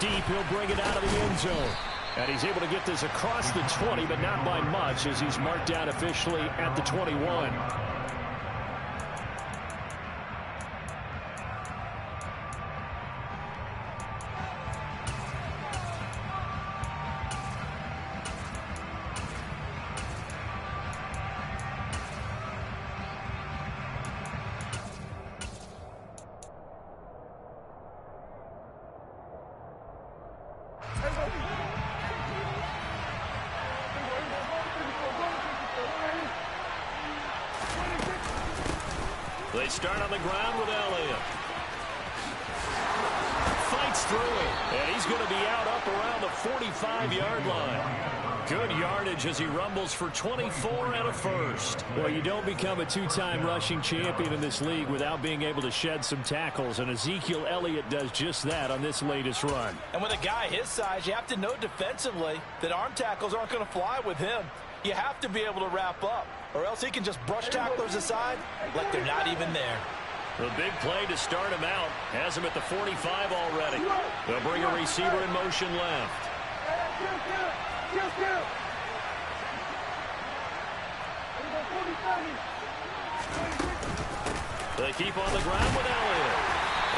deep. He'll bring it out of the end zone. And he's able to get this across the 20, but not by much, as he's marked down officially at the 21. They start on the ground with Elliott. Fights through it, and he's going to be out up around the 45-yard line. Good yardage as he rumbles for 24 and a first. Well, you don't become a two-time rushing champion in this league without being able to shed some tackles, and Ezekiel Elliott does just that on this latest run. And with a guy his size, you have to know defensively that arm tackles aren't going to fly with him. You have to be able to wrap up, or else he can just brush tacklers aside like they're not even there. The big play to start him out has him at the 45 already. They'll bring a receiver in motion left. They keep on the ground with Elliott.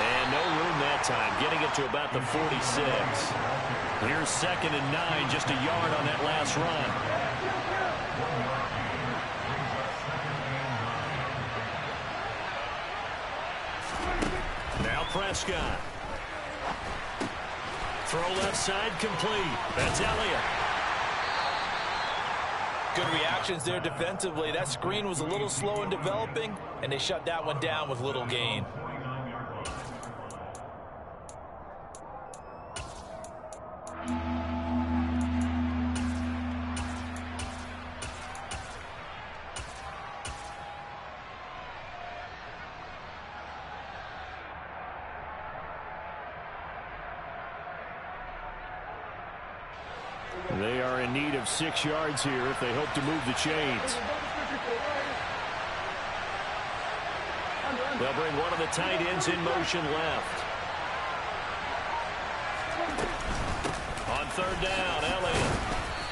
And no room that time, getting it to about the 46. Here's 2nd and 9, just a yard on that last run. Now Prescott. Throw left side complete. That's Elliott. Good reactions there defensively. That screen was a little slow in developing, and they shut that one down with little gain. They are in need of 6 yards here if they hope to move the chains. They'll bring one of the tight ends in motion left. On 3rd down, Elliott.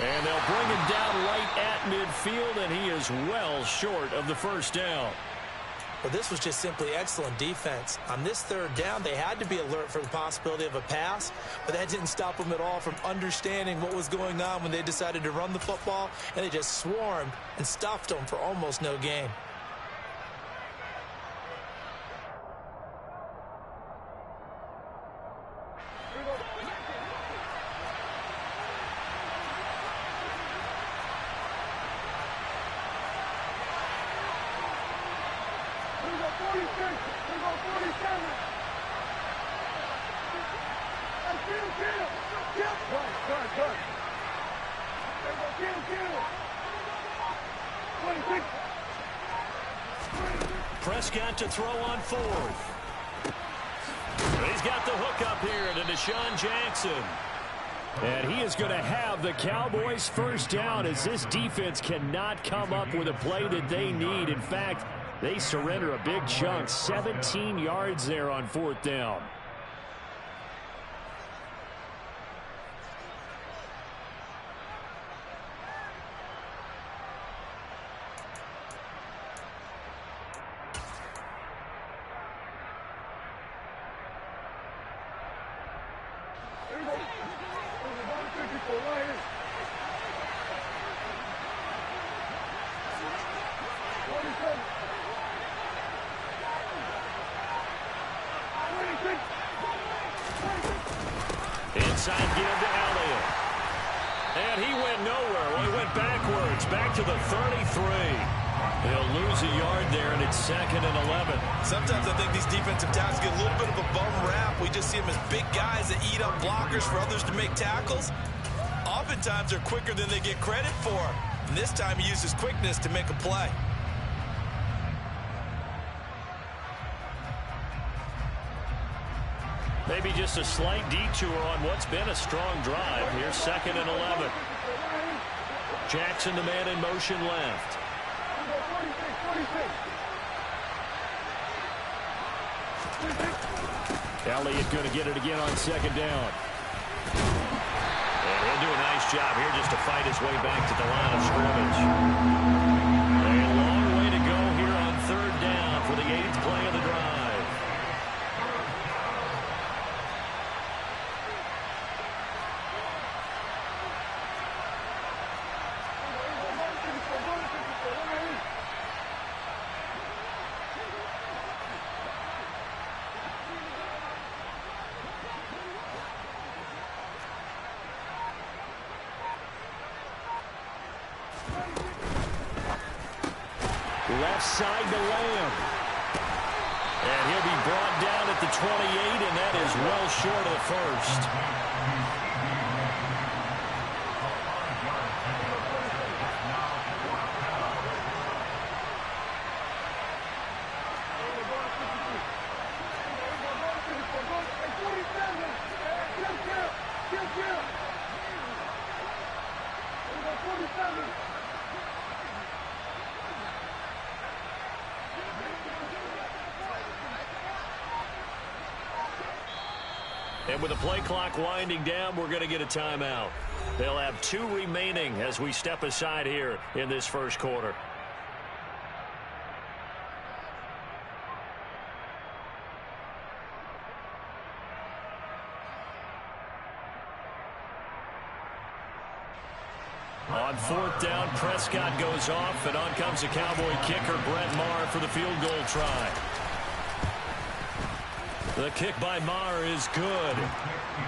And they'll bring him down right at midfield, and he is well short of the 1st down. Well, this was just simply excellent defense. On this 3rd down, they had to be alert for the possibility of a pass, but that didn't stop them at all from understanding what was going on when they decided to run the football, and they just swarmed and stuffed them for almost no gain. Prescott to throw on 4th. He's got the hook up here to Deshaun Jackson. And he is going to have the Cowboys' 1st down, as this defense cannot come up with a play that they need. In fact, they surrender a big chunk, 17 yards there on 4th down. Inside give to Elliott. And he went nowhere. Well, he went backwards, back to the 33. He'll lose a yard there, and it's 2nd and 11. Sometimes I think these defensive tackles get a little bit of a bum rap. We just see them as big guys that eat up blockers for others to make tackles. Oftentimes they're quicker than they get credit for. And this time he uses quickness to make a play. Maybe just a slight detour on what's been a strong drive. Here's 2nd and 11. Jackson, the man in motion left. Elliott going to get it again on 2nd down. job here just to fight his way back to the line of scrimmage. A long way to go here on third down for the 8th play of the drive. Left side to Lamb. And he'll be brought down at the 28, and that is well short of the first. And with the play clock winding down, we're going to get a timeout. They'll have 2 remaining as we step aside here in this first quarter. On 4th down, Prescott goes off, and on comes the Cowboy kicker, Brett Maher, for the field goal try. The kick by Maher is good.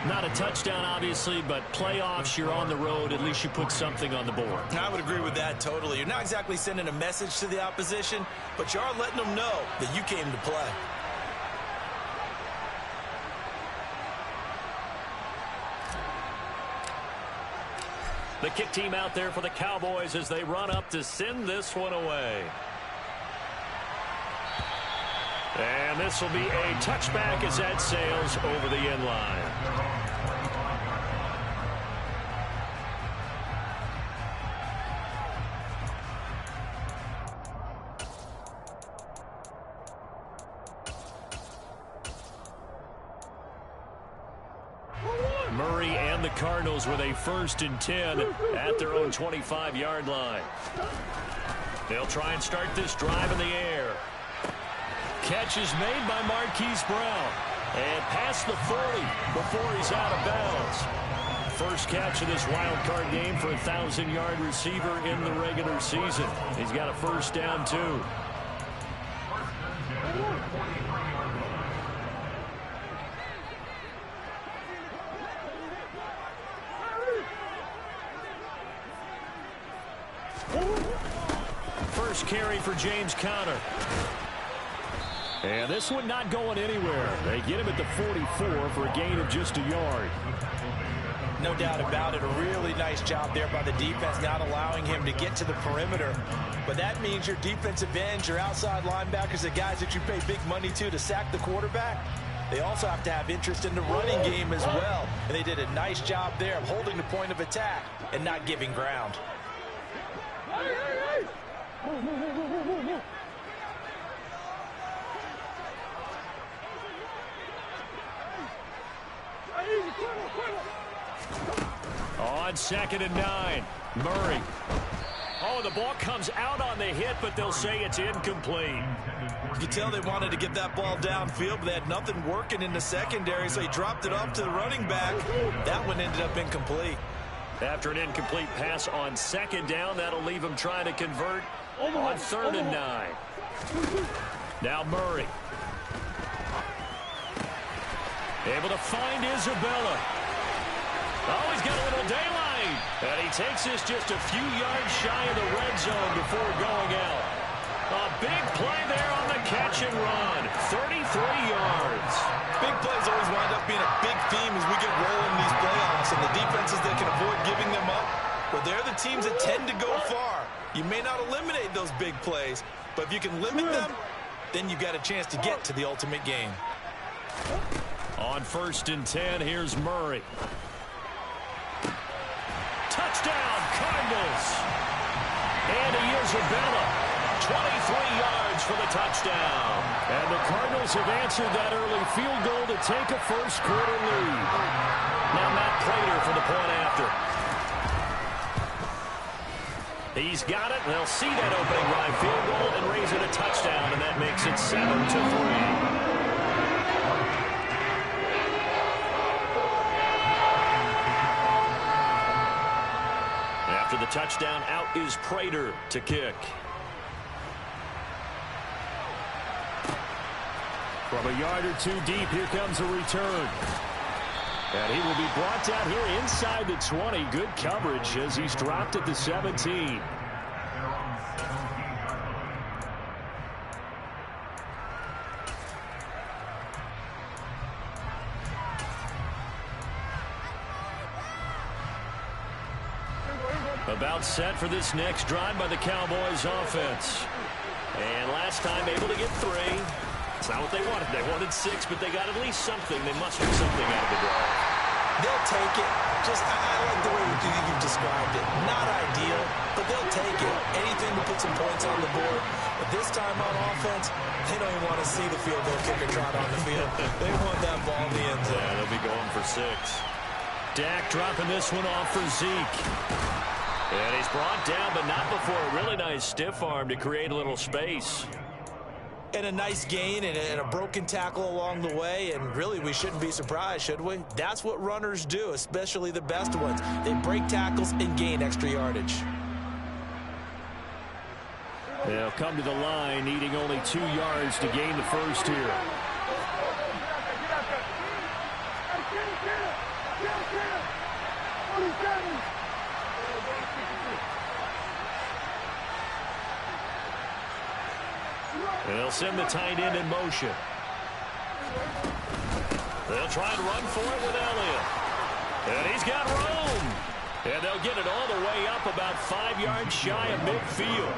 Not a touchdown, obviously, but playoffs, you're on the road. At least you put something on the board. I would agree with that totally. You're not exactly sending a message to the opposition, but you are letting them know that you came to play. The kick team out there for the Cowboys as they run up to send this one away. And this will be a touchback as that sails over the end line. Murray and the Cardinals with a 1st and 10 at their own 25-yard line. They'll try and start this drive in the air. Catch is made by Marquise Brown. And past the 40 before he's out of bounds. First catch of this wild card game for a 1,000-yard receiver in the regular season. He's got a 1st down, too. First carry for James Conner. And this one not going anywhere. They get him at the 44 for a gain of just a yard. No doubt about it. A really nice job there by the defense, not allowing him to get to the perimeter. But that means your defensive ends, your outside linebackers, the guys that you pay big money to sack the quarterback, they also have to have interest in the running game as well. And they did a nice job there of holding the point of attack and not giving ground. On 2nd and 9, Murray. Oh, the ball comes out on the hit, but they'll say it's incomplete. You can tell they wanted to get that ball downfield, but they had nothing working in the secondary, so he dropped it off to the running back. That one ended up incomplete. After an incomplete pass on 2nd down, that'll leave him trying to convert on 3rd and 9. Now Murray. Able to find Isabella. Oh, he's got a little daylight. And he takes this just a few yards shy of the red zone before going out. A big play there on the catch and run. 33 yards. Big plays always wind up being a big theme as we get rolling in these playoffs. And the defenses that can avoid giving them up, well, they're the teams that tend to go far. You may not eliminate those big plays, but if you can limit them, then you've got a chance to get to the ultimate game. On 1st and 10, here's Murray. Touchdown, Cardinals. And Isabella, 23 yards for the touchdown. And the Cardinals have answered that early field goal to take a first quarter lead. Now Matt Prater for the point after. He's got it. They'll see that opening drive field goal and raise it a touchdown, and that makes it 7-3. After the touchdown, out is Prater to kick. From a yard or two deep, here comes a return. And he will be brought down here inside the 20. Good coverage as he's dropped at the 17. About set for this next drive by the Cowboys offense. And last time able to get 3. It's not what they wanted. They wanted 6, but they got at least something. They mustered something out of the drive. They'll take it. I like the way you've described it. Not ideal, but they'll take it. Anything to put some points on the board. But this time on offense, they don't even want to see the field goal kicker trot on the field. They want that ball in the end zone. Yeah, they'll be going for 6. Dak dropping this one off for Zeke. And he's brought down, but not before a really nice stiff arm to create a little space. And a nice gain and a broken tackle along the way, and really we shouldn't be surprised, should we? That's what runners do, especially the best ones. They break tackles and gain extra yardage. They'll come to the line needing only 2 yards to gain the first here. They'll send the tight end in motion. They'll try to run for it with Elliott. And he's got room. And they'll get it all the way up about 5 yards shy of midfield.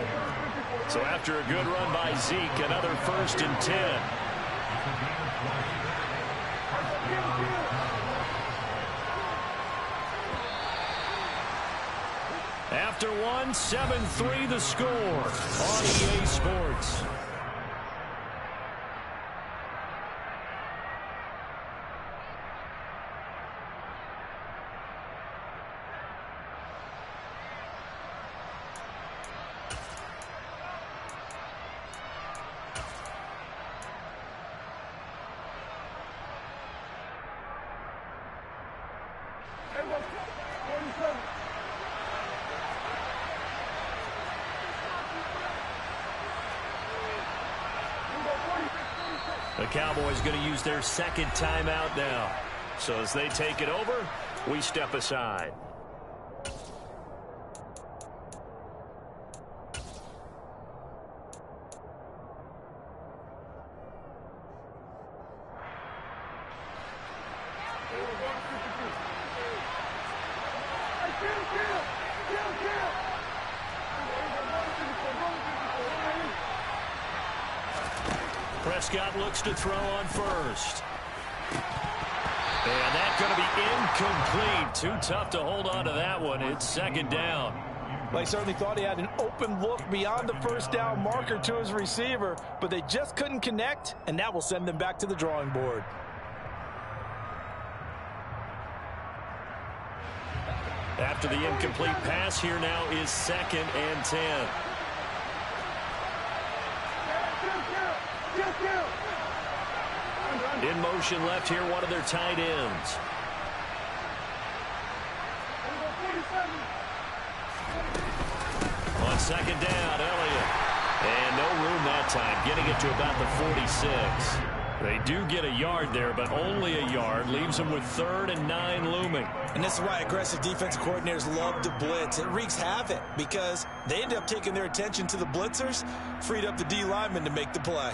So after a good run by Zeke, another 1st and 10. After 1, 7-3 the score on EA Sports. The Cowboys going to use their 2nd timeout now. So as they take it over, we step aside. Prescott looks to throw on first. And that's going to be incomplete. Too tough to hold on to that one. It's 2nd down. Well, he certainly thought he had an open look beyond the 1st down marker to his receiver, but they just couldn't connect, and that will send them back to the drawing board. After the incomplete pass, here now is 2nd and 10. In motion left here, one of their tight ends. On 2nd down, Elliott. And no room that time, getting it to about the 46. They do get a yard there, but only a yard. Leaves them with 3rd and 9 looming. And this is why aggressive defensive coordinators love to blitz. It wreaks havoc because they end up taking their attention to the blitzers, freed up the D lineman to make the play.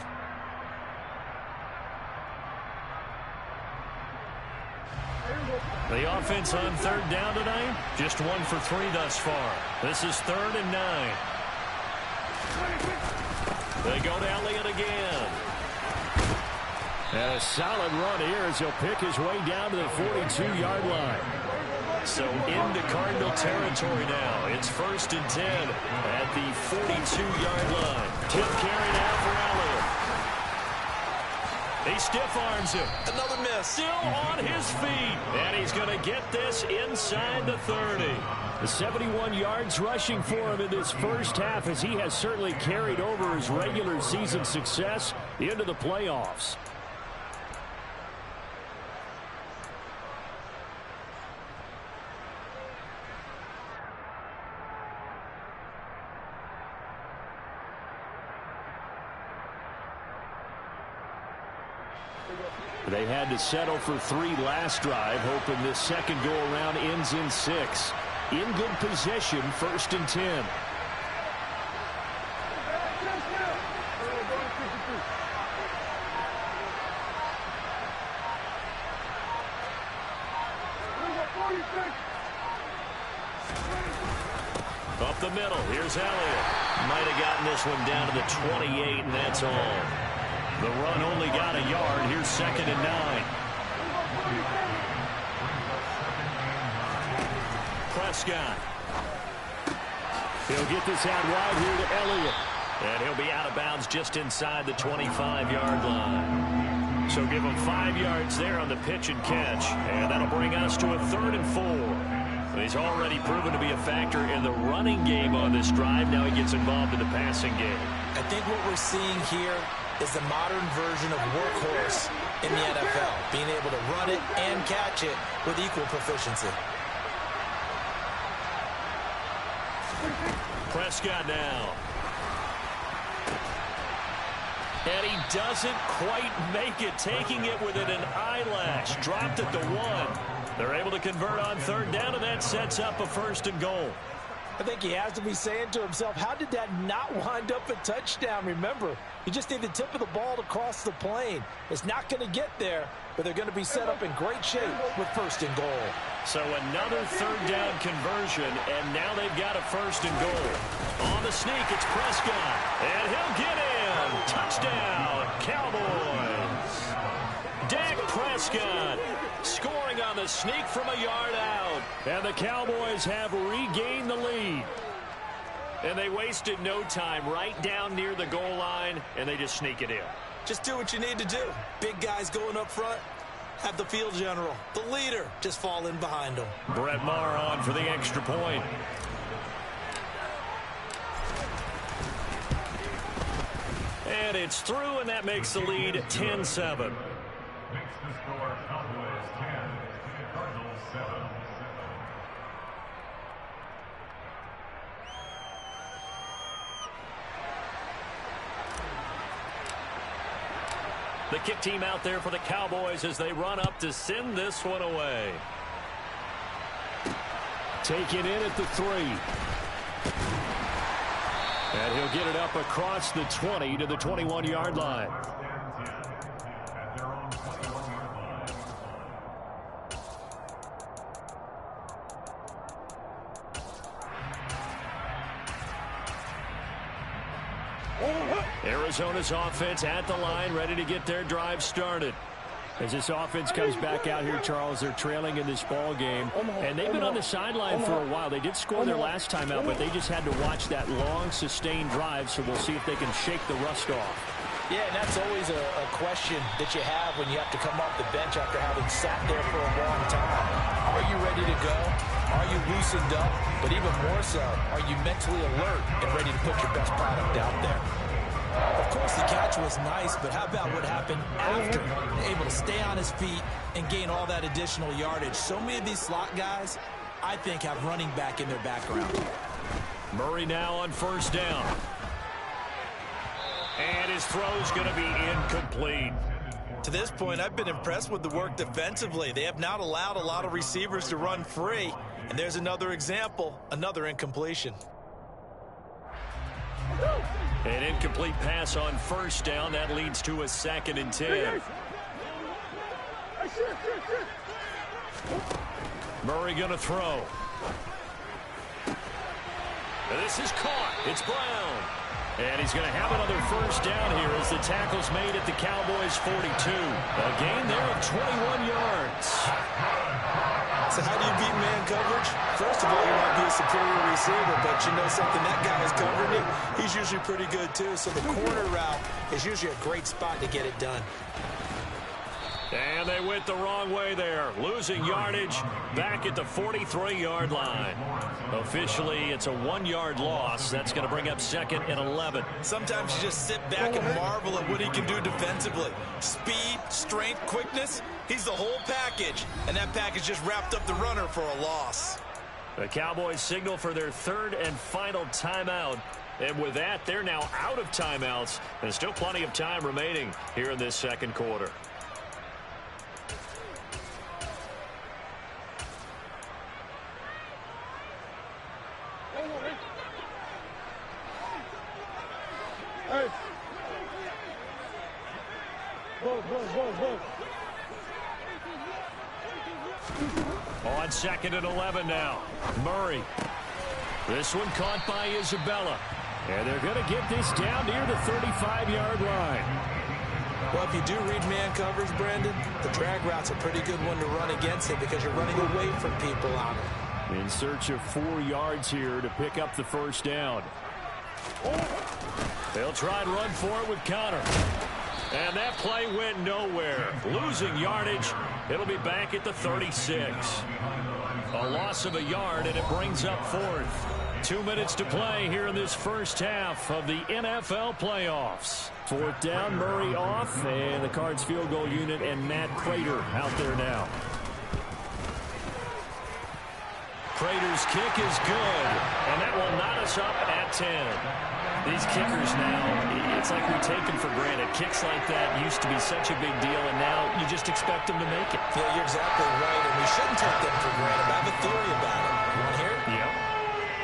The offense on 3rd down tonight, just 1 for 3 thus far. This is 3rd and 9. They go to Elliott again. And a solid run here as he'll pick his way down to the 42-yard line. So into Cardinal territory now. It's 1st and 10 at the 42-yard line. Tip carry now for Elliott. He stiff arms him. Another miss. Still on his feet. And he's going to get this inside the 30. The 71 yards rushing for him in this first half, as he has certainly carried over his regular season success into the playoffs. They had to settle for 3 last drive, hoping this second go-around ends in 6. In good position, 1st and 10. Up the middle, here's Elliott. Might have gotten this one down to the 28, and that's all. The run only got a yard. Here's 2nd and 9. Prescott. He'll get this out wide here to Elliott. And he'll be out of bounds just inside the 25-yard line. So give him 5 yards there on the pitch and catch. And that'll bring us to a 3rd and 4. He's already proven to be a factor in the running game on this drive. Now he gets involved in the passing game. I think what we're seeing here is the modern version of workhorse in the NFL, being able to run it and catch it with equal proficiency. Prescott now. And he doesn't quite make it, taking it within an eyelash. Dropped at the 1. They're able to convert on 3rd down, and that sets up a 1st and goal. I think he has to be saying to himself, how did that not wind up a touchdown? Remember, you just need the tip of the ball to cross the plane. It's not going to get there, but they're going to be set up in great shape with 1st and goal. So another 3rd down conversion, and now they've got a 1st and goal. On the sneak, it's Prescott, and he'll get in. Touchdown, Cowboys. Dak Prescott scoring on the sneak from a yard out. And the Cowboys have regained the lead. And they wasted no time, right down near the goal line, and they just sneak it in. Just do what you need to do. Big guys going up front. Have the field general, the leader, just fall in behind them. Brett Maher on for the extra point. And it's through, and that makes the lead 10-7. The kick team out there for the Cowboys as they run up to send this one away. Taken in at the 3. And he'll get it up across the 20 to the 21-yard line. Arizona's offense at the line, ready to get their drive started. As this offense comes back out here, Charles, they're trailing in this ball game, and they've been on the sideline for a while. They did score their last time out, but they just had to watch that long, sustained drive, so we'll see if they can shake the rust off. Yeah, and that's always a question that you have when you have to come off the bench after having sat there for a long time. Are you ready to go? Are you loosened up? But even more so, are you mentally alert and ready to put your best product out there? Of course, the catch was nice, but how about what happened after? Able to stay on his feet and gain all that additional yardage. So many of these slot guys, I think, have running back in their background. Murray now on 1st down. And his throw's going to be incomplete. To this point, I've been impressed with the work defensively. They have not allowed a lot of receivers to run free. And there's another example, another incompletion. An incomplete pass on 1st down. That leads to a 2nd and 10. Murray going to throw. This is caught. It's Brown. And he's going to have another 1st down here as the tackle's made at the Cowboys' 42. A gain there of 21 yards. So how do you beat man coverage? First of all, you might be a superior receiver, but you know something, that guy is covering you. He's usually pretty good, too. So the corner route is usually a great spot to get it done. They went the wrong way there, losing yardage back at the 43-yard line. Officially, it's a 1-yard loss. That's going to bring up 2nd and 11. Sometimes you just sit back and marvel at what he can do defensively. Speed, strength, quickness, he's the whole package. And that package just wrapped up the runner for a loss. The Cowboys signal for their 3rd and final timeout. And with that, they're now out of timeouts. There's still plenty of time remaining here in this second quarter. On 2nd and 11 now. Murray. This one caught by Isabella. And they're going to get this down near the 35-yard line. Well, if you do read man covers, Brandon, the drag route's a pretty good one to run against it because you're running away from people on it. In search of 4 yards here to pick up the first down. They'll try and run for it with Connor. And that play went nowhere. Losing yardage. It'll be back at the 36. A loss of a yard, and it brings up 4th. 2 minutes to play here in this first half of the NFL playoffs. 4th down, Murray off, and the Cards field goal unit and Matt Prater out there now. Prater's kick is good, and that will knot us up at 10. These kickers now, it's like we take them for granted. Kicks like that used to be such a big deal, and now you just expect them to make it. Yeah, you're exactly right, and we shouldn't take them for granted. I have a theory about it. You want to hear it? Yep.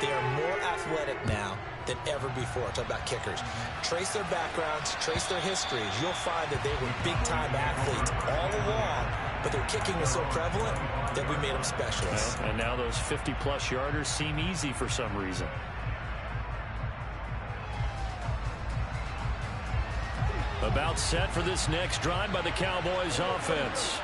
They are more athletic now than ever before. Talk about kickers. Trace their backgrounds, trace their histories. You'll find that they were big-time athletes all along, but their kicking was so prevalent that we made them specialists. Well, and now those 50-plus yarders seem easy for some reason. About set for this next drive by the Cowboys offense.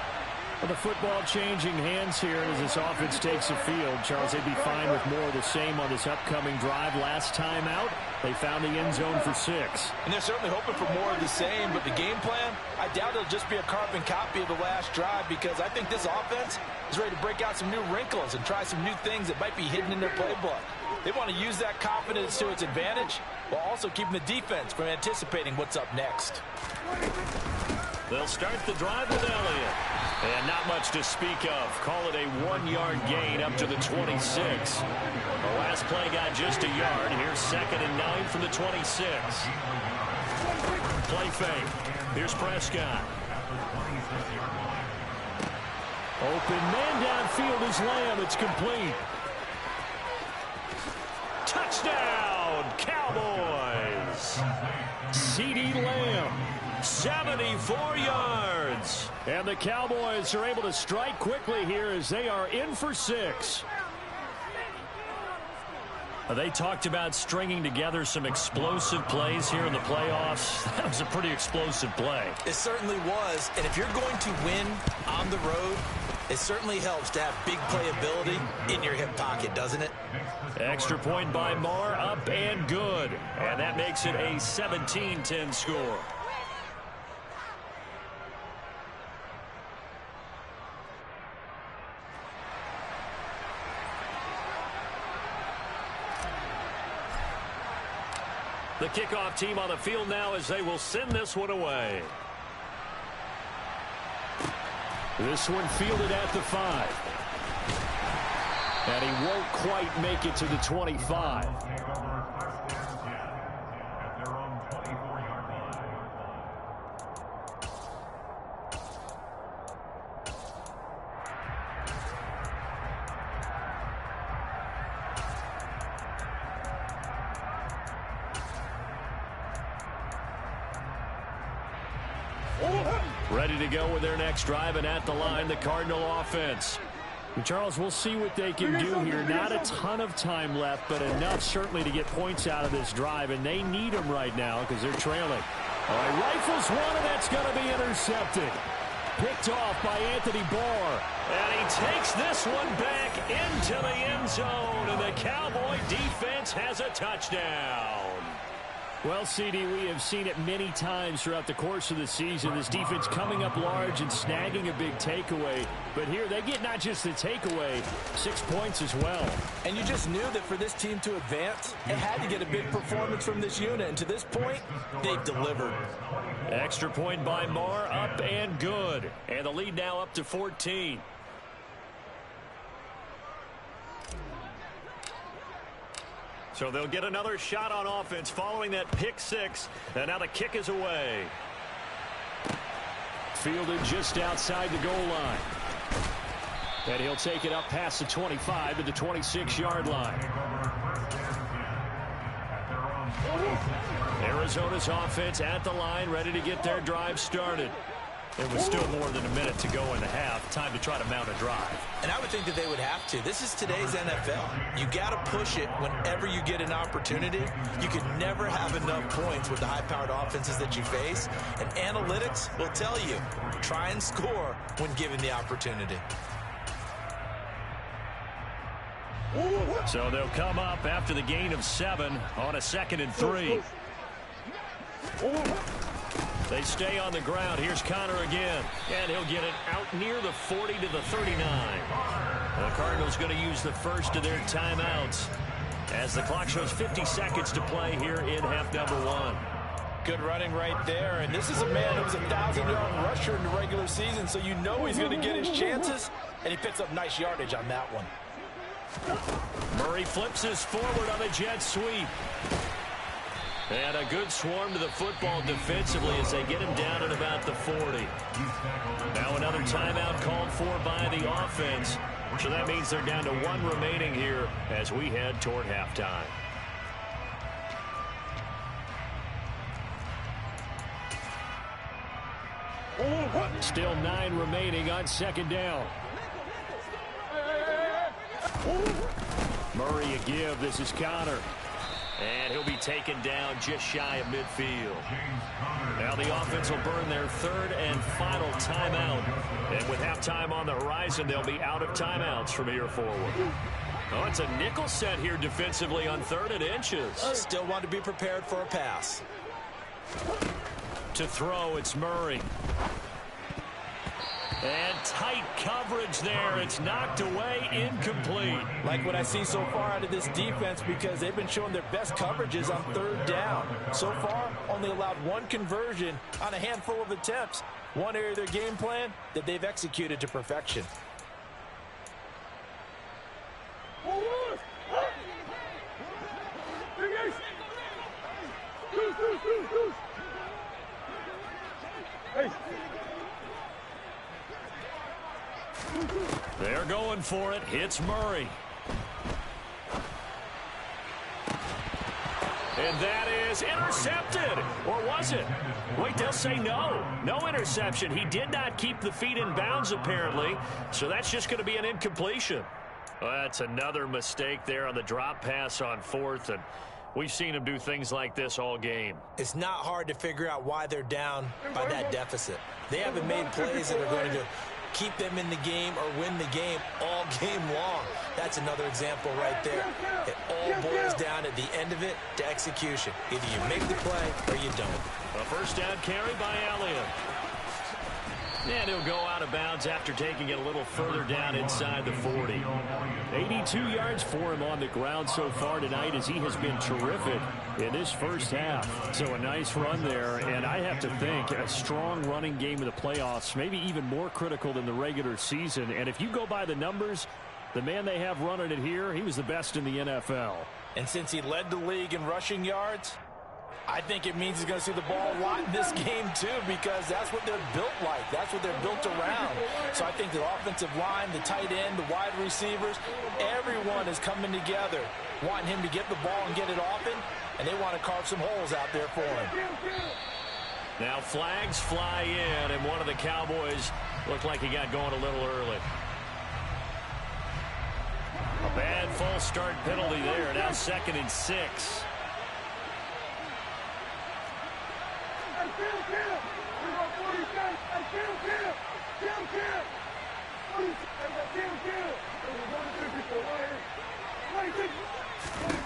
Well, the football changing hands here as this offense takes the field. Charles, they'd be fine with more of the same on this upcoming drive. Last time out, they found the end zone for 6. And they're certainly hoping for more of the same, but the game plan, I doubt it'll just be a carbon copy of the last drive because I think this offense is ready to break out some new wrinkles and try some new things that might be hidden in their playbook. They want to use that confidence to its advantage while also keeping the defense from anticipating what's up next. They'll start the drive with Elliott. And not much to speak of. Call it a 1-yard gain up to the 26. The last play got just a yard. Here's 2nd and 9 from the 26. Play fake. Here's Prescott. Open man downfield is Lamb. It's complete. Touchdown, Cowboys. CeeDee Lamb, 74 yards. And the Cowboys are able to strike quickly here as they are in for 6. They talked about stringing together some explosive plays here in the playoffs. That was a pretty explosive play. It certainly was. And if you're going to win on the road, it certainly helps to have big playability in your hip pocket, doesn't it? Extra point by Marr, up and good. And that makes it a 17-10 score. The kickoff team on the field now as they will send this one away. This one fielded at the 5. And he won't quite make it to the 25. Ready to go with their next drive, and at the line, the Cardinal offense. And Charles, we'll see what they can do here. Not a ton of time left, but enough certainly to get points out of this drive, and they need them right now because they're trailing. All right, rifles one, and that's going to be intercepted. Picked off by Anthony Barr. And he takes this one back into the end zone, and the Cowboy defense has a touchdown. Well, CD, we have seen it many times throughout the course of the season. This defense coming up large and snagging a big takeaway. But here they get not just the takeaway, 6 points as well. And you just knew that for this team to advance, it had to get a big performance from this unit. And to this point, they've delivered. Extra point by Marr, up and good. And the lead now up to 14. So they'll get another shot on offense following that pick six. And now the kick is away. Fielded just outside the goal line. And he'll take it up past the 25 to the 26-yard line. Arizona's offense at the line, ready to get their drive started. It was still more than a minute to go in the half. Time to try to mount a drive. And I would think that they would have to. This is today's NFL. You got to push it whenever you get an opportunity. You can never have enough points with the high-powered offenses that you face. And analytics will tell you, try and score when given the opportunity. So they'll come up after the gain of 7 on a 2nd and 3. They stay on the ground. Here's Connor again. And he'll get it out near the 40 to the 39. The Cardinals going to use the first of their timeouts as the clock shows 50 seconds to play here in half number 1. Good running right there. And this is a man who was a 1,000-yard rusher in the regular season, so you know he's going to get his chances. And he picks up nice yardage on that one. Murray flips his forward on a jet sweep. And a good swarm to the football defensively as they get him down at about the 40. Now another timeout called for by the offense. So that means they're down to 1 remaining here as we head toward halftime. Still 9 remaining on 2nd down. Murray a give. This is Connor. And he'll be taken down just shy of midfield. Now the offense will burn their 3rd and final timeout. And with halftime on the horizon, they'll be out of timeouts from here forward. Oh, it's a nickel set here defensively on 3rd and inches. Still want to be prepared for a pass. To throw, it's Murray. And tight coverage there. It's knocked away, incomplete. Like what I see so far out of this defense, because they've been showing their best coverages on 3rd down. So far, only allowed 1 conversion on a handful of attempts. One area of their game plan that they've executed to perfection. They're going for it. Hits Murray. And that is intercepted. Or was it? Wait, they'll say no. No interception. He did not keep the feet in bounds, apparently. So that's just going to be an incompletion. Well, that's another mistake there on the drop pass on 4th. And we've seen him do things like this all game. It's not hard to figure out why they're down by that deficit. They haven't made plays that are going to keep them in the game or win the game all game long. That's another example right there. It all boils down at the end of it to execution. Either you make the play or you don't. A first down carry by Elliott. And he'll go out of bounds after taking it a little further down inside the 40. 82 yards for him on the ground so far tonight as he has been terrific in this first half. So a nice run there, and I have to think a strong running game in the playoffs, maybe even more critical than the regular season. And if you go by the numbers, the man they have running it here, he was the best in the NFL. And since he led the league in rushing yards, I think it means he's going to see the ball a lot in this game, too, because that's what they're built like. That's what they're built around. So I think the offensive line, the tight end, the wide receivers, everyone is coming together, wanting him to get the ball and get it often, and they want to carve some holes out there for him. Now flags fly in, and one of the Cowboys looked like he got going a little early. A bad false start penalty there. Now 2nd and 6.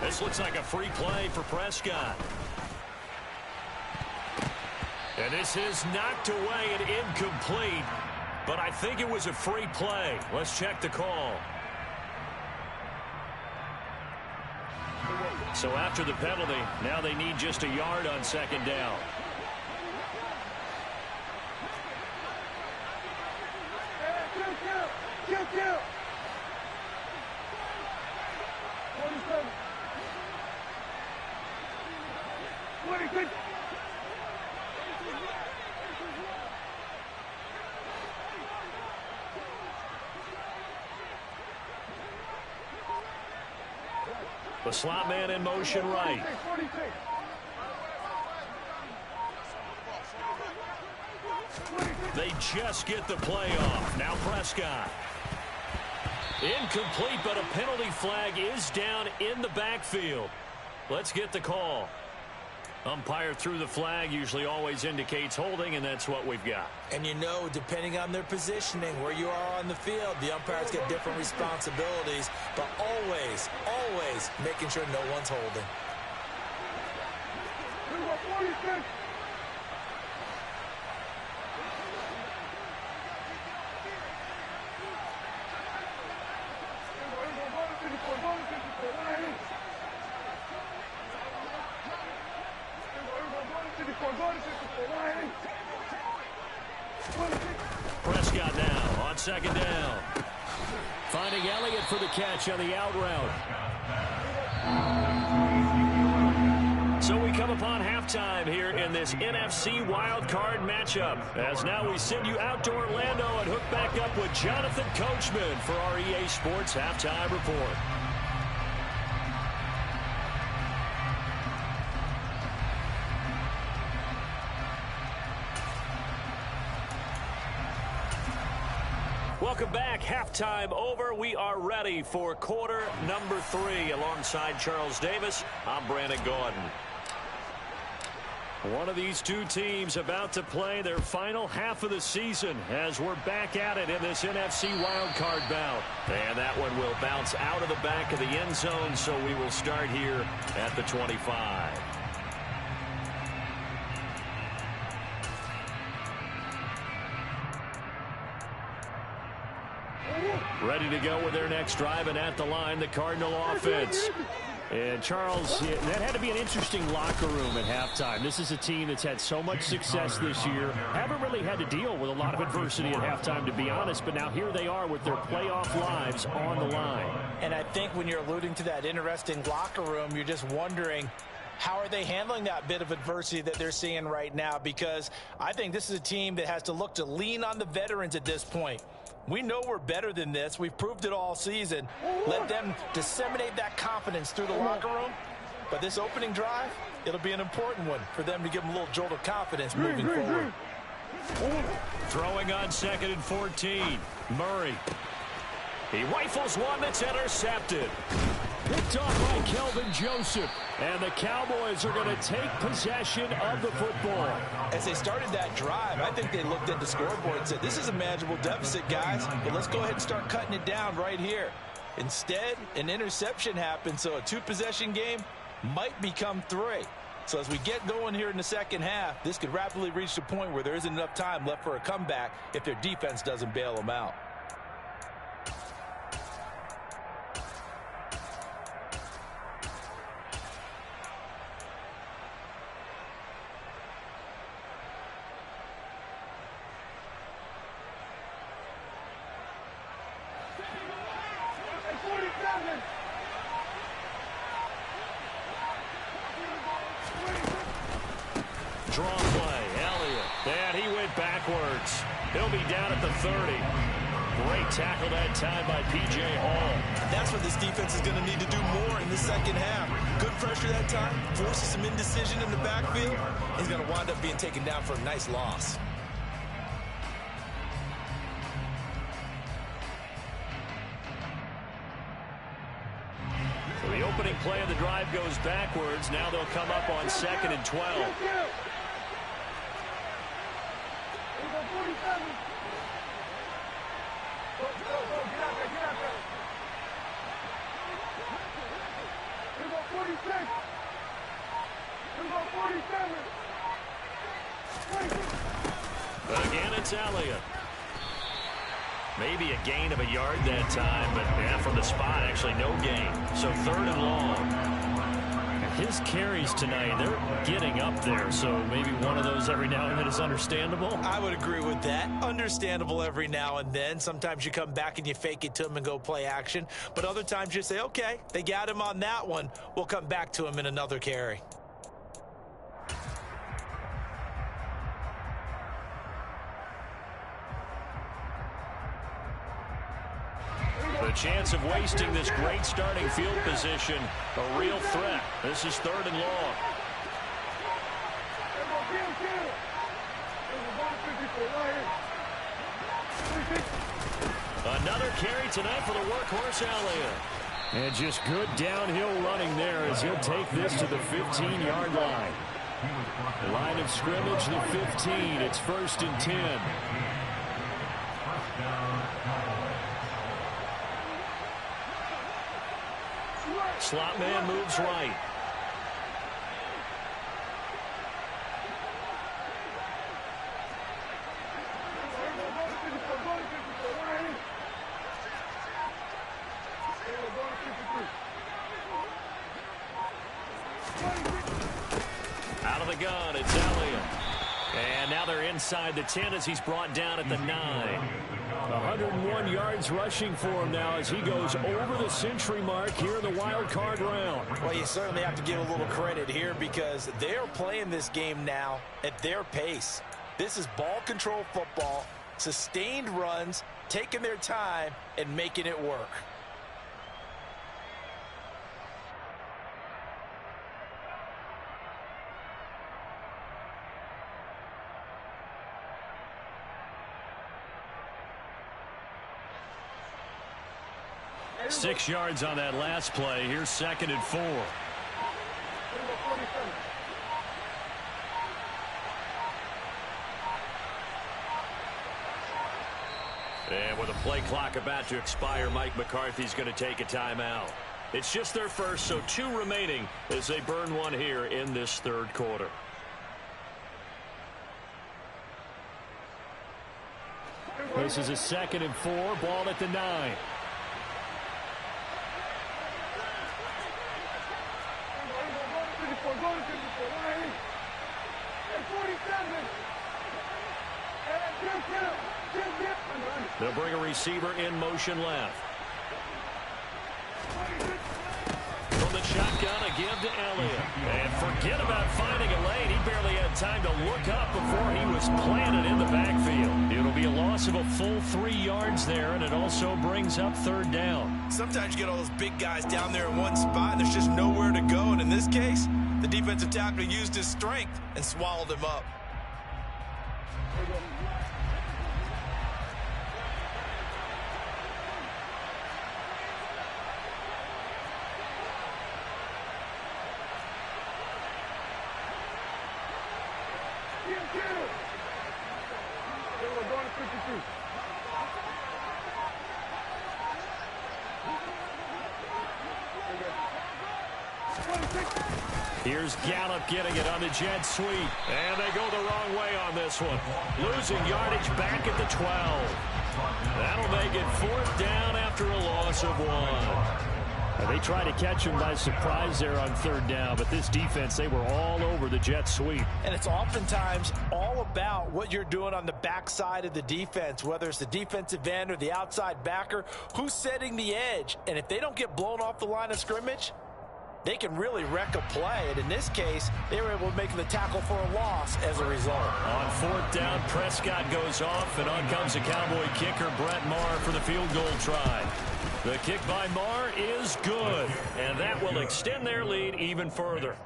This looks like a free play for Prescott. And this is knocked away and incomplete, but I think it was a free play. Let's check the call. So after the penalty, now they need just a yard on second down. The slot man in motion right. They just get the play off. Now Prescott. Incomplete, but a penalty flag is down in the backfield. Let's get the call. Umpire threw the flag, usually always indicates holding, and that's what we've got. And you know, depending on their positioning, where you are on the field, the umpires get different responsibilities, but always, always making sure no one's holding. Prescott now on second down. Finding Elliott for the catch on the out route. So we come upon halftime here in this NFC wildcard matchup. As now we send you out to Orlando and hook back up with Jonathan Coachman for our EA Sports Halftime Report. Welcome back. Halftime over. We are ready for quarter number 3. Alongside Charles Davis, I'm Brandon Gordon. One of these two teams about to play their final half of the season as we're back at it in this NFC wildcard bout. And that one will bounce out of the back of the end zone, so we will start here at the 25. Ready to go with their next drive, and at the line, the Cardinal offense. And Charles, that had to be an interesting locker room at halftime. This is a team that's had so much success this year. Haven't really had to deal with a lot of adversity at halftime, to be honest, but now here they are with their playoff lives on the line. And I think when you're alluding to that interesting locker room, you're just wondering, how are they handling that bit of adversity that they're seeing right now? Because I think this is a team that has to look to lean on the veterans at this point. We know we're better than this. We've proved it all season. Let them disseminate that confidence through the locker room. But this opening drive, it'll be an important one for them to give them a little jolt of confidence moving forward. Throwing on 2nd and 14. Murray. He rifles one that's intercepted. Picked off by Kelvin Joseph. And the Cowboys are going to take possession of the football. As they started that drive, I think they looked at the scoreboard and said, this is a manageable deficit, guys, but let's go ahead and start cutting it down right here. Instead, an interception happened, so a 2-possession game might become 3. So as we get going here in the second half, this could rapidly reach the point where there isn't enough time left for a comeback if their defense doesn't bail them out. Draw play, Elliott. And he went backwards. He'll be down at the 30. Great tackle that time by P.J. Hall. That's what this defense is going to need to do more in the second half. Good pressure that time, forces some indecision in the backfield. He's going to wind up being taken down for a nice loss. So the opening play of the drive goes backwards. Now they'll come up on 2nd and 12. Again, it's Elliott. Maybe a gain of a yard that time, but yeah, from the spot, actually no gain. So 3rd and long. His carries tonight, they're getting up there, so maybe one of those every now and then is understandable. I would agree with that. Understandable every now and then. Sometimes you come back and you fake it to him and go play action. But other times you say, okay, they got him on that one. We'll come back to him in another carry. The chance of wasting this great starting field position, a real threat. This is 3rd and long. Another carry tonight for the workhorse Elliott. And just good downhill running there as he'll take this to the 15-yard line. Line of scrimmage, the 15. It's 1st and 10. Slot man moves right. Out of the gun, it's Elliott. And now they're inside the 10 as he's brought down at the 9. 101 yards rushing for him now as he goes over the century mark here in the wild card round. Well, you certainly have to give a little credit here because they're playing this game now at their pace. This is ball control football, sustained runs, taking their time and making it work. Six yards on that last play. Here's 2nd and 4. And with a play clock about to expire, Mike McCarthy's going to take a timeout. It's just their first, so 2 remaining as they burn one here in this 3rd quarter. This is a 2nd and 4. Ball at the 9. They'll bring a receiver in motion left. From the shotgun, a give to Elliott. And forget about finding a lane. He barely had time to look up before he was planted in the backfield. It'll be a loss of a full 3 yards there, and it also brings up 3rd down. Sometimes you get all those big guys down there in one spot, and there's just nowhere to go. And in this case, the defensive tackle used his strength and swallowed him up. Here's Gallup getting it on the jet sweep. And they go the wrong way on this one. Losing yardage back at the 12. That'll make it 4th down after a loss of 1. They tried to catch him by surprise there on 3rd down, but this defense, they were all over the jet sweep. And it's oftentimes all about what you're doing on the backside of the defense, whether it's the defensive end or the outside backer, who's setting the edge. And if they don't get blown off the line of scrimmage, they can really wreck a play. And in this case, they were able to make the tackle for a loss as a result. On 4th down, Prescott goes off, and on comes the Cowboy kicker, Brett Maher, for the field goal try. The kick by Maher is good, and that will extend their lead even further.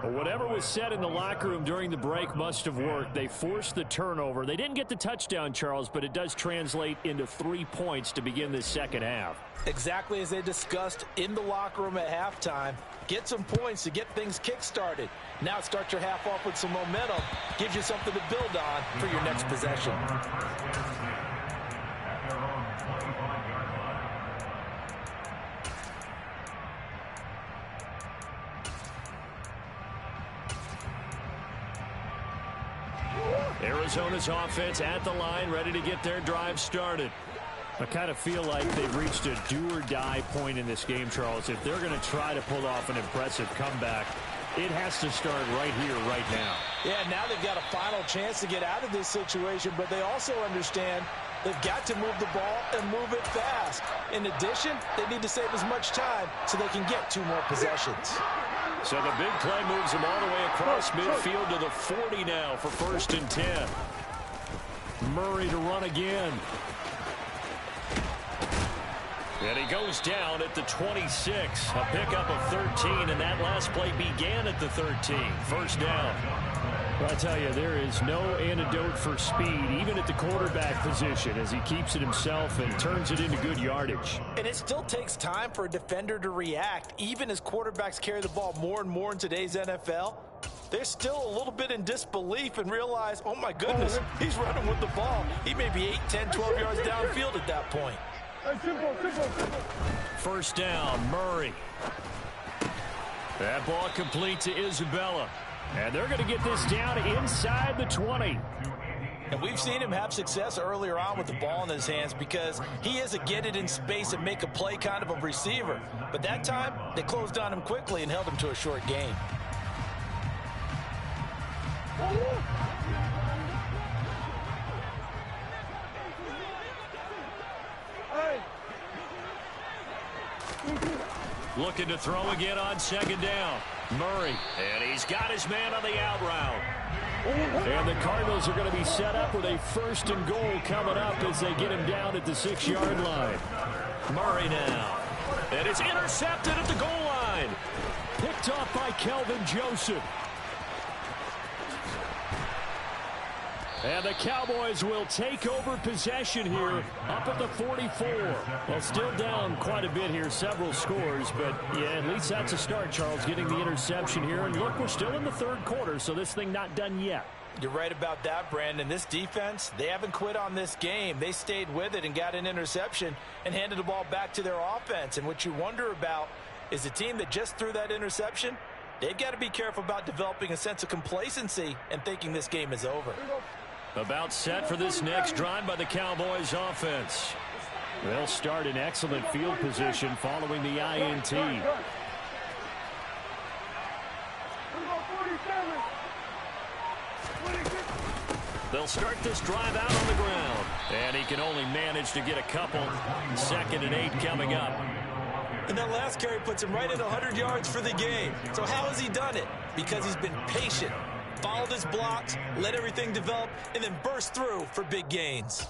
But whatever was said in the locker room during the break must have worked. They forced the turnover. They didn't get the touchdown, Charles, but it does translate into 3 points to begin this second half. Exactly as they discussed in the locker room at halftime. Get some points to get things kick-started. Now start your half off with some momentum. Gives you something to build on for your next possession. Arizona's offense at the line, ready to get their drive started. I kind of feel like they've reached a do-or-die point in this game, Charles. If they're going to try to pull off an impressive comeback, it has to start right here, right now. Yeah, now they've got a final chance to get out of this situation, but they also understand they've got to move the ball and move it fast. In addition, they need to save as much time so they can get 2 more possessions. So the big play moves them all the way across midfield to the 40 now for 1st and 10. Murray to run again. And he goes down at the 26. A pickup of 13, and that last play began at the 13. 1st down. Well, I tell you, there is no antidote for speed, even at the quarterback position, as he keeps it himself and turns it into good yardage. And it still takes time for a defender to react, even as quarterbacks carry the ball more and more in today's NFL. They're still a little bit in disbelief and realize, oh, my goodness, he's running with the ball. He may be 8, 10, 12 yards downfield at that point. 1st down, Murray. That ball complete to Isabella. And they're going to get this down inside the 20. And we've seen him have success earlier on with the ball in his hands because he is a get it in space and make a play kind of a receiver. But that time, they closed on him quickly and held him to a short gain. Looking to throw again on 2nd down. Murray, and he's got his man on the out route. And the Cardinals are going to be set up with a 1st and goal coming up as they get him down at the 6-yard line. Murray now. And it's intercepted at the goal line. Picked off by Kelvin Joseph. And the Cowboys will take over possession here up at the 44. Well, still down quite a bit here, several scores, but yeah, at least that's a start, Charles, getting the interception here. And look, we're still in the 3rd quarter, so this thing not done yet. You're right about that, Brandon. This defense, they haven't quit on this game. They stayed with it and got an interception and handed the ball back to their offense. And what you wonder about is the team that just threw that interception, they've got to be careful about developing a sense of complacency and thinking this game is over. About set for this next drive by the Cowboys offense. They'll start in excellent field position following the INT. They'll start this drive out on the ground. And he can only manage to get a couple. 2nd and 8 coming up. And that last carry puts him right at 100 yards for the game. So how has he done it? Because he's been patient. Followed his blocks, let everything develop, and then burst through for big gains.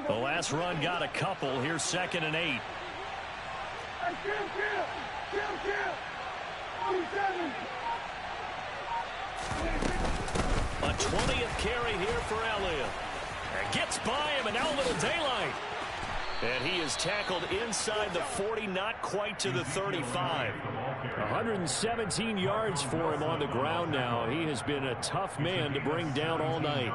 The last run got a couple. Here's 2nd and 8. A 20th carry here for Elliott. And gets by him, and now a little daylight. And he is tackled inside the 40, not quite to the 35. 117 yards for him on the ground now. He has been a tough man to bring down all night.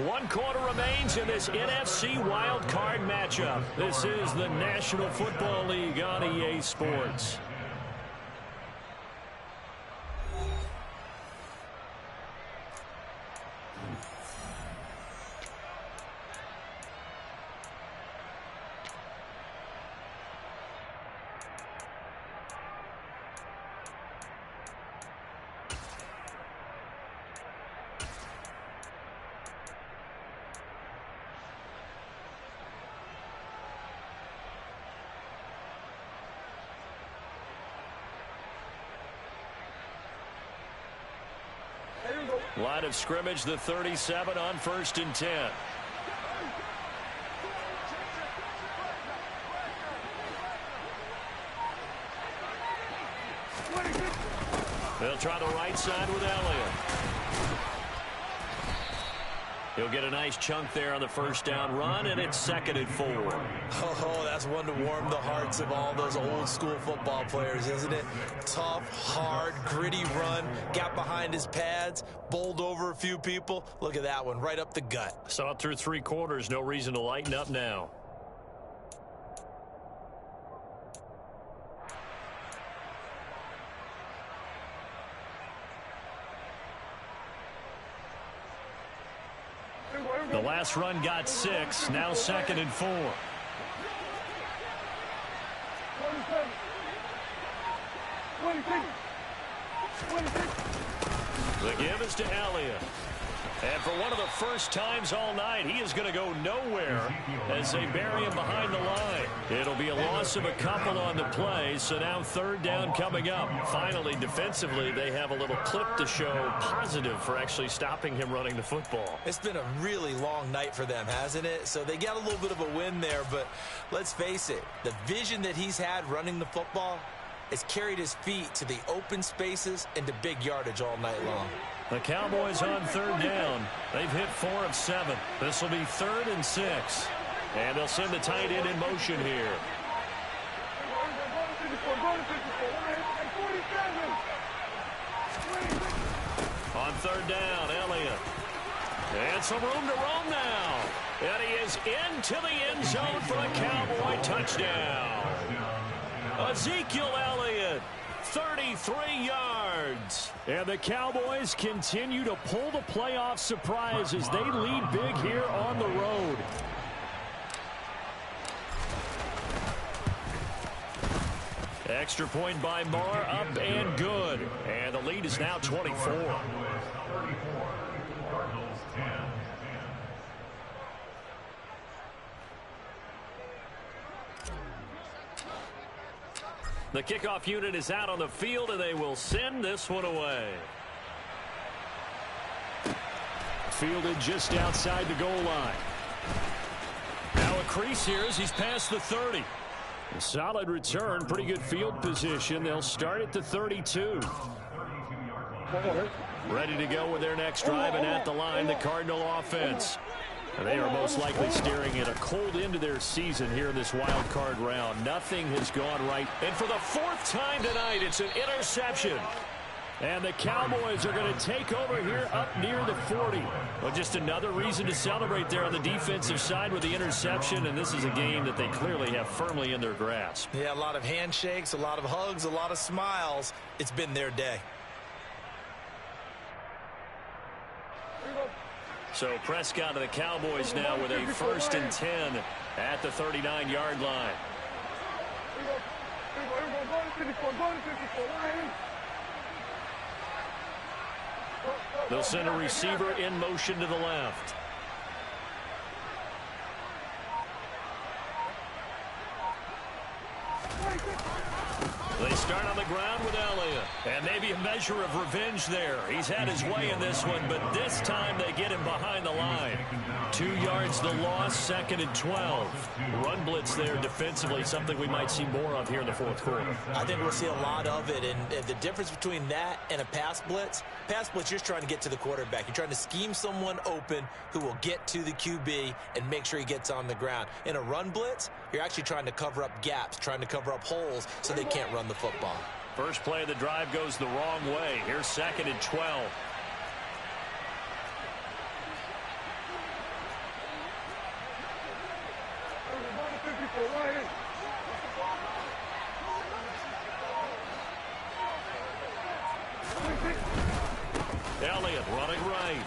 One quarter remains in this NFC wild card matchup. This is the National Football League on EA Sports. Line of scrimmage, the 37 on 1st and 10. They'll try the right side with Elliott. He'll get a nice chunk there on the first down run, and it's 2nd and 4. Oh, that's one to warm the hearts of all those old school football players, isn't it? Tough, hard, gritty run, got behind his pads, bowled over a few people. Look at that one, right up the gut. Saw it through 3 quarters, no reason to lighten up now. The last run got 6, now 2nd and 4. The give is to Elliott. And for one of the first times all night, he is going to go nowhere as they bury him behind the line. It'll be a loss of a couple on the play, so now 3rd down coming up. Finally, defensively, they have a little clip to show positive for actually stopping him running the football. It's been a really long night for them, hasn't it? So they got a little bit of a win there, but let's face it, the vision that he's had running the football has carried his feet to the open spaces and to big yardage all night long. The Cowboys on 3rd down. They've hit 4 of 7. This will be 3rd and 6. And they'll send the tight end in motion here. On 3rd down, Elliott. And some room to roam now. And he is into the end zone for a Cowboy touchdown. Ezekiel Elliott, 33 yards. And the Cowboys continue to pull the playoff surprise as they lead big here on the road. Extra point by Marr, up and good. And the lead is now 24. The kickoff unit is out on the field, and they will send this one away. Fielded just outside the goal line. Now a crease here as he's past the 30. A solid return, pretty good field position. They'll start at the 32. Ready to go with their next drive, and at the line, the Cardinal offense. And they are most likely staring at a cold end to their season here in this wild card round. Nothing has gone right. And for the 4th time tonight, it's an interception. And the Cowboys are going to take over here up near the 40. Well, just another reason to celebrate there on the defensive side with the interception. And this is a game that they clearly have firmly in their grasp. Yeah, a lot of handshakes, a lot of hugs, a lot of smiles. It's been their day. So Prescott of the Cowboys now with a 1st and 10 at the 39-yard line. They'll send a receiver in motion to the left. They start on the ground with Elliott. And maybe a measure of revenge there. He's had his way in this one, but this time they get him behind the line. 2 yards the loss, 2nd and 12. Run blitz there defensively, something we might see more of here in the 4th quarter. I think we'll see a lot of it, and the difference between that and a pass blitz, you're just trying to get to the quarterback. You're trying to scheme someone open who will get to the QB and make sure he gets on the ground. In a run blitz, you're actually trying to cover up gaps, trying to cover up holes so they can't run the football. First play of the drive goes the wrong way. Here's 2nd and 12. Elliott running right.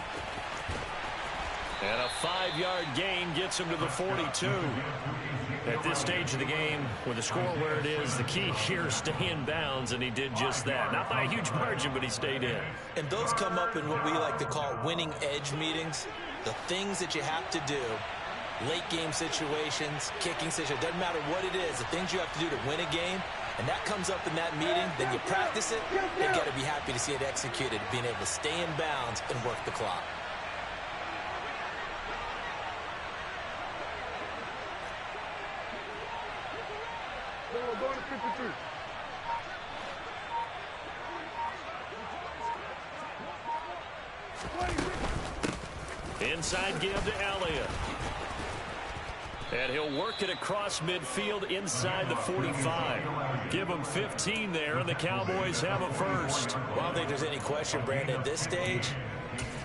And a 5-yard gain gets him to the 42. At this stage of the game, with the score where it is, the key here is stay in bounds, and he did just that. Not by a huge margin, but he stayed in. And those come up in what we like to call winning edge meetings. The things that you have to do, late game situations, kicking situations, doesn't matter what it is, the things you have to do to win a game, and that comes up in that meeting, then you practice it, you got to be happy to see it executed, being able to stay in bounds and work the clock. Inside give to Elliott. And he'll work it across midfield inside the 45. Give him 15 there, and the Cowboys have a first. Well, I don't think there's any question, Brandon, at this stage.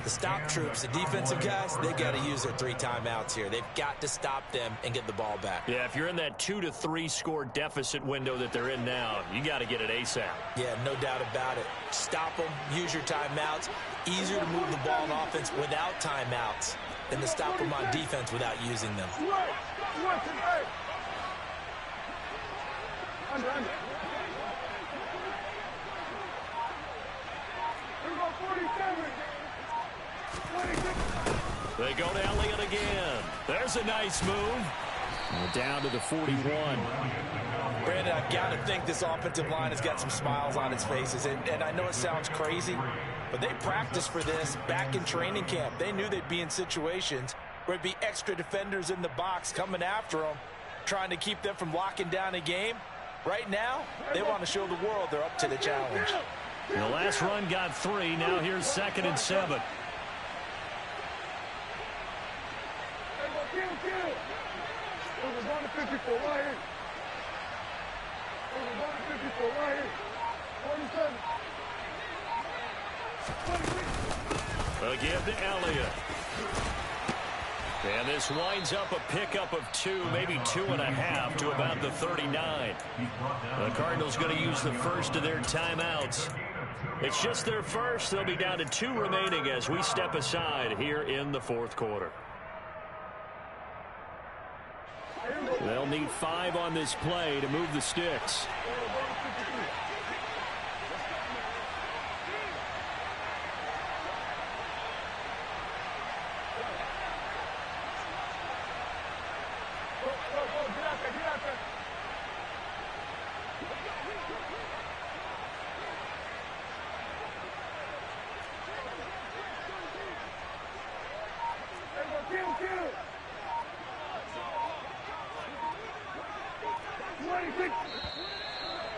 The stop troops, the defensive guys, they got to use their 3 timeouts here. They've got to stop them and get the ball back. Yeah, if you're in that 2 to 3 score deficit window that they're in now, you got to get it ASAP. Yeah, no doubt about it. Stop them, use your timeouts. Easier to move the ball on offense without timeouts than to stop them on defense without using them. They go to Elliott again. There's a nice move. We're down to the 41. Brandon, I've got to think this offensive line has got some smiles on its faces. And I know it sounds crazy, but they practiced for this back in training camp. They knew they'd be in situations where it'd be extra defenders in the box coming after them, trying to keep them from locking down a game. Right now, they want to show the world they're up to the challenge. The last run got 3. Now here's 2nd and 7. A give to Elliott. And this winds up a pickup of 2, maybe 2.5 to about the 39. The Cardinals going to use the first of their timeouts. It's just their first. They'll be down to 2 remaining as we step aside here in the 4th quarter. They'll need 5 on this play to move the sticks.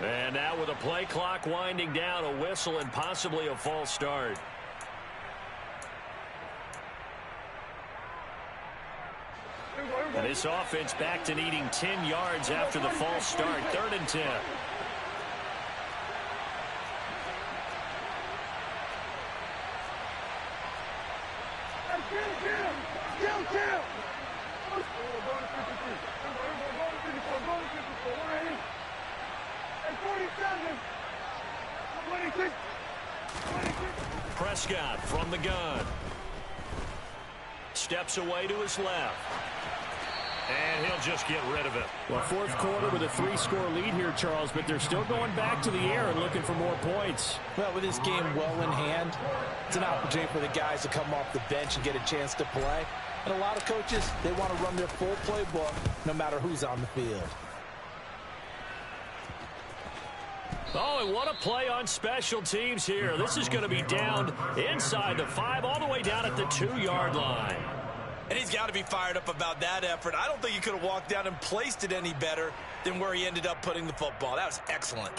And now with a play clock winding down, a whistle and possibly a false start. And this offense back to needing 10 yards after the false start. 3rd and 10. Prescott from the gun. Steps away to his left. And he'll just get rid of it. Well, 4th quarter with a 3-score lead here, Charles, but they're still going back to the air and looking for more points. Well, with this game well in hand, it's an opportunity for the guys to come off the bench and get a chance to play. And a lot of coaches, they want to run their full playbook no matter who's on the field. Oh, and what a play on special teams here. This is going to be down inside the 5, all the way down at the 2-yard line. And he's got to be fired up about that effort. I don't think he could have walked down and placed it any better than where he ended up putting the football. That was excellent.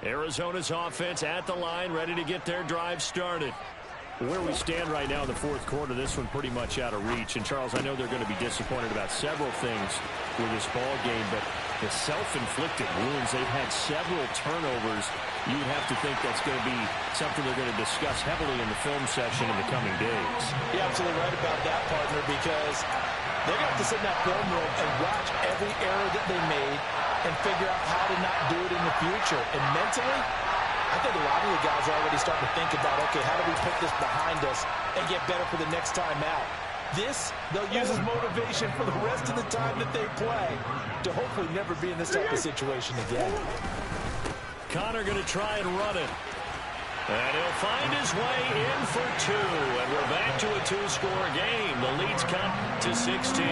Arizona's offense at the line, ready to get their drive started. Where we stand right now in the 4th quarter, this one pretty much out of reach. And, Charles, I know they're going to be disappointed about several things with this ball game, but the self-inflicted wounds, they've had several turnovers. You would have to think that's going to be something they're going to discuss heavily in the film session in the coming days. You're absolutely right about that, partner, because they're going to have to sit in that film room and watch every error that they made and figure out how to not do it in the future. And mentally, I think a lot of the guys are already starting to think about, okay, how do we put this behind us and get better for the next time out? This, they'll use as motivation for the rest of the time that they play to hopefully never be in this type of situation again. Connor going to try and run it. And he'll find his way in for 2. And we're back to a 2-score game. The lead's cut to 16.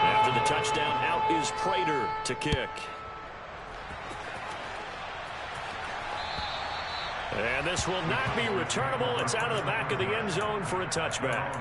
After the touchdown, out is Prater to kick. And this will not be returnable. It's out of the back of the end zone for a touchback.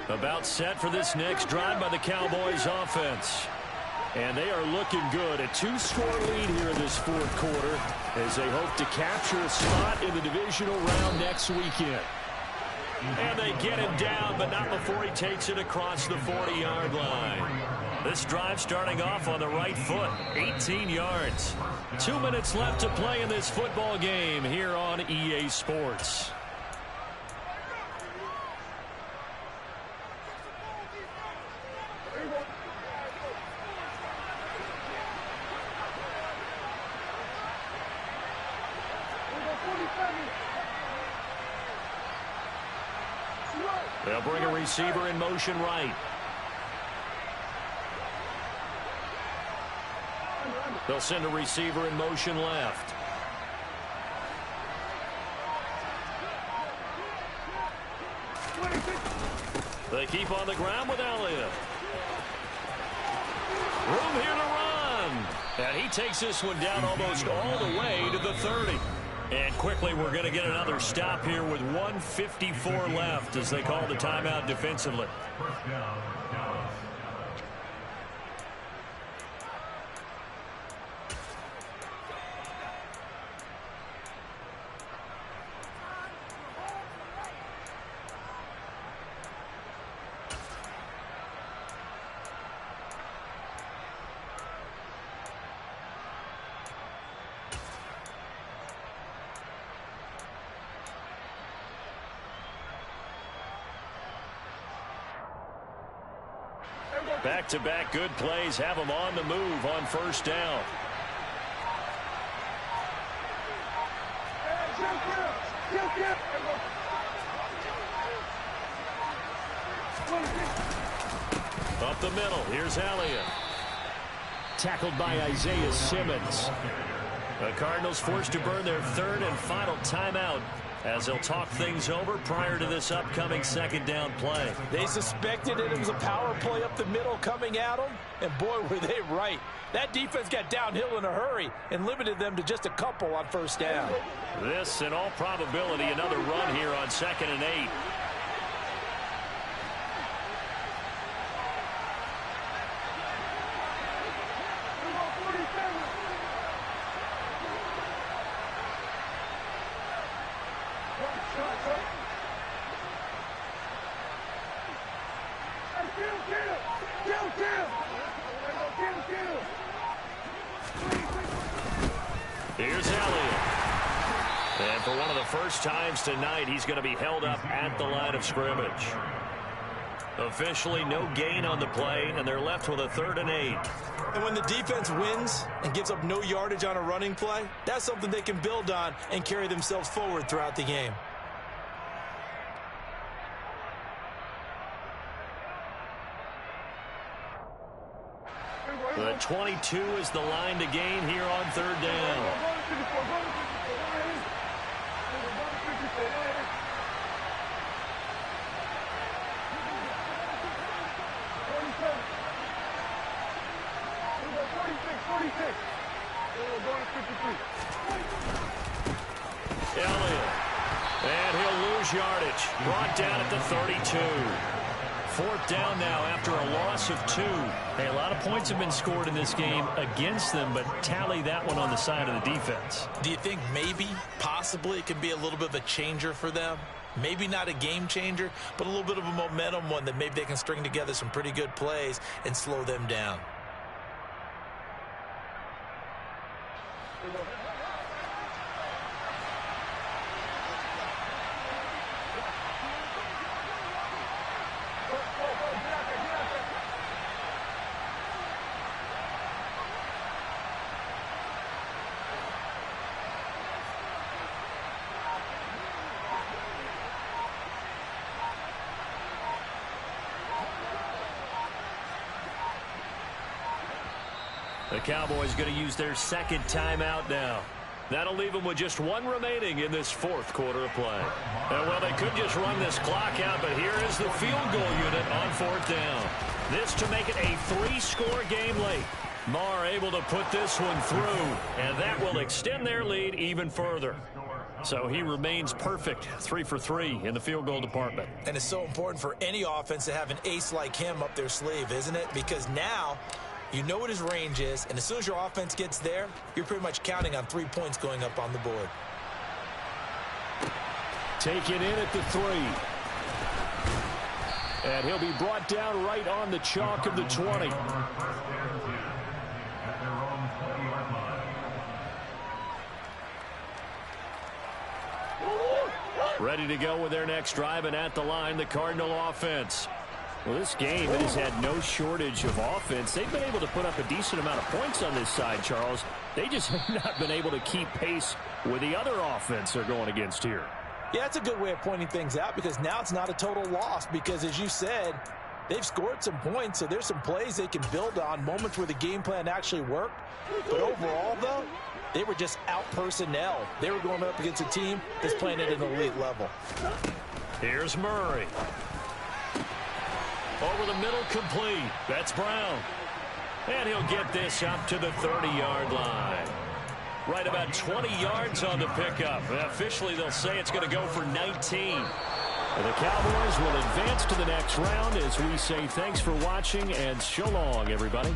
About set for this next drive by the Cowboys offense. And they are looking good. A 2-score lead here in this fourth quarter as they hope to capture a spot in the divisional round next weekend. And they get him down, but not before he takes it across the 40-yard line. This drive starting off on the right foot, 18 yards. 2 minutes left to play in this football game here on EA Sports. They'll bring a receiver in motion right. They'll send a receiver in motion left. They keep on the ground with Elliott. Room here to run. And he takes this one down almost all the way to the 30. And quickly, we're going to get another stop here with 1:54 left as they call the timeout defensively. Back-to-back good plays have them on the move on first down. Up the middle, here's Elliott. Tackled by Isaiah Simmons. The Cardinals forced to burn their third and final timeout as they'll talk things over prior to this upcoming second down play. They suspected it was a power play up the middle coming at them, and boy, were they right. That defense got downhill in a hurry and limited them to just a couple on first down. This, in all probability, another run here on 2nd and 8. Here's Elliott. And for one of the first times tonight, he's going to be held up at the line of scrimmage. Officially no gain on the play, and they're left with a 3rd and 8. And when the defense wins and gives up no yardage on a running play, that's something they can build on and carry themselves forward throughout the game. The 22 is the line to gain here on 3rd down. Elliott. And he'll lose yardage. Brought down at the 32. 4th down now after a loss of 2. Hey, a lot of points have been scored in this game against them, but tally that one on the side of the defense. Do you think maybe, possibly, it could be a little bit of a changer for them? Maybe not a game changer, but a little bit of a momentum one that maybe they can string together some pretty good plays and slow them down. The Cowboys going to use their 2nd timeout now. That'll leave them with just 1 remaining in this 4th quarter of play. And, well, they could just run this clock out, but here is the field goal unit on 4th down. This to make it a 3-score game late. Marr able to put this one through, and that will extend their lead even further. So he remains perfect, 3 for 3 in the field goal department. And it's so important for any offense to have an ace like him up their sleeve, isn't it? Because now you know what his range is, and as soon as your offense gets there, you're pretty much counting on 3 points going up on the board. Taken in at the 3. And he'll be brought down right on the chalk of the 20. Ready to go with their next drive, and at the line, the Cardinal offense. Well, this game, it has had no shortage of offense. They've been able to put up a decent amount of points on this side, Charles. They just have not been able to keep pace with the other offense they're going against here. Yeah, that's a good way of pointing things out, because now it's not a total loss, because as you said, they've scored some points, so there's some plays they can build on, moments where the game plan actually worked. But overall, though, they were just out personnel. They were going up against a team that's playing at an elite level. Here's Murray. Over the middle, complete. That's Brown. And he'll get this up to the 30-yard line. Right about 20 yards on the pickup. Officially, they'll say it's going to go for 19. And the Cowboys will advance to the next round as we say thanks for watching and so long, everybody.